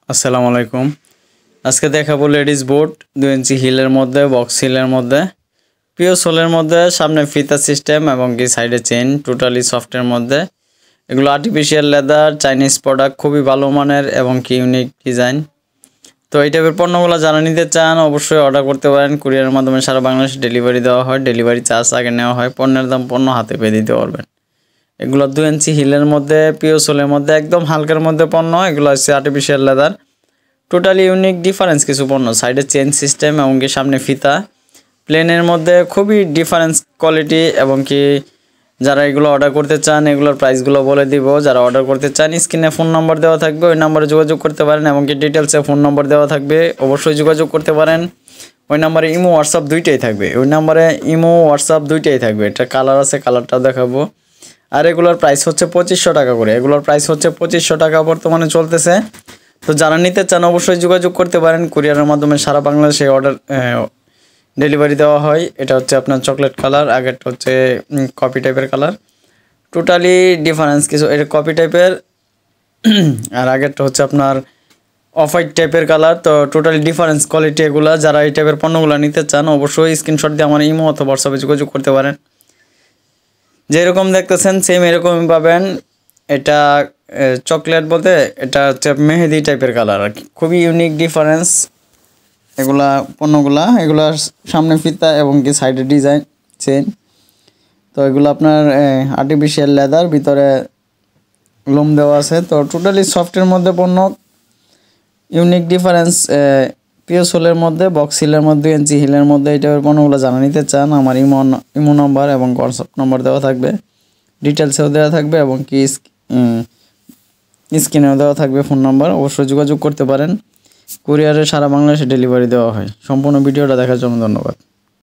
আসসালামু আলাইকুম। আজকে দেখাবো লেডিস বোট 2 ইঞ্চি হিলের মধ্যে, বক্স হিলের মধ্যে, পিও সোলের মধ্যে, সামনে ফিতা সিস্টেম এবং কি সাইডে চেইন, টোটালি সফটের মধ্যে। এগুলো আর্টিফিশিয়াল লেদার, চাইনিজ প্রোডাক্ট, খুবই ভালো মানের এবং কি ইউনিক ডিজাইন। তো এই টাইপের পণ্যগুলো যারা নিতে চান অবশ্যই অর্ডার করতে পারেন। কুরিয়ারের মাধ্যমে সারা বাংলাদেশে ডেলিভারি দেওয়া হয়, ডেলিভারি চার্জ আগে নেওয়া হয়। পণ্যের দাম পণ্য হাতে পেয়ে দিতে পারবেন। এগুলো 2 ইঞ্চি হিলের মধ্যে, পিও সোলের মধ্যে, একদম হালকার মধ্যে পণ্য। এগুলো হচ্ছে artificial leather, totally unique difference কিছু পণ্য। সাইডে চেন সিস্টেম এবং কি সামনে ফিতা, প্লেনের মধ্যে খুবই ডিফারেন্স কোয়ালিটি। এবং কি যারা এগুলো অর্ডার করতে চান এগুলোর প্রাইসগুলো বলে দিব। যারা অর্ডার করতে চান স্ক্রিনে ফোন নাম্বার দেওয়া থাকবে, ওই নাম্বারে যোগাযোগ করতে পারেন। এবং কি ডিটেলসে ফোন নাম্বার দেওয়া থাকবে, অবশ্যই যোগাযোগ করতে পারেন। ওই নাম্বারে ইমো হোয়াটসঅ্যাপ দুইটাই থাকবে, ওই নাম্বারে ইমো হোয়াটসঅ্যাপ দুইটাই থাকবে। এটা কালার আছে, কালারটাও দেখাবো। আর এগুলোর প্রাইস হচ্ছে 2500 টাকা করে। এগুলোর প্রাইস হচ্ছে 2500 টাকা বর্তমানে চলতেছে। তো যারা নিতে চান অবশ্যই যোগাযোগ করতে পারেন। কুরিয়ারের মাধ্যমে সারা বাংলাদেশে অর্ডার ডেলিভারি দেওয়া হয়। এটা হচ্ছে আপনার চকলেট কালার, আগেরটা হচ্ছে কপি টাইপের কালার। টোটালি ডিফারেন্স কিছু, এটা কপি টাইপের আর আগেরটা হচ্ছে আপনার অফ হোয়াইট টাইপের কালার। তো টোটালি ডিফারেন্স কোয়ালিটি এগুলা। যারা এই টাইপের পণ্যগুলো নিতে চান অবশ্যই স্ক্রিনশট দিয়ে আমার ইমো অথবা হোয়াটসঅ্যাপে যোগাযোগ করতে পারেন। যেরকম দেখতেছেন সেম এরকমই পাবেন। এটা চকলেট বলতে এটা হচ্ছে মেহেদি টাইপের কালার আর কি, খুবই ইউনিক ডিফারেন্স এগুলা পণ্যগুলা। এগুলার সামনে ফিতা এবং কি সাইডে ডিজাইন চেন। তো এগুলো আপনার আর্টিফিশিয়াল লেদার, ভিতরে লোম দেওয়া আছে। তো টোটালি সফটের মধ্যে পণ্য, ইউনিক ডিফারেন্স। পিও সোলের মধ্যে, বক্স হিলের মধ্যে, 2 ইঞ্চি হিলের মধ্যে এই টাইপের পণ্যগুলো জানা নিতে চান আমার ইমো নাম্বার এবং হোয়াটসঅ্যাপ নাম্বার দেওয়া থাকবে, ডিটেলসেও দেওয়া থাকবে এবং কি স্ক্রিনেও দেওয়া থাকবে ফোন নাম্বার। অবশ্যই যোগাযোগ করতে পারেন। কুরিয়ারে সারা বাংলাদেশে ডেলিভারি দেওয়া হয়। সম্পূর্ণ ভিডিওটা দেখার জন্য ধন্যবাদ।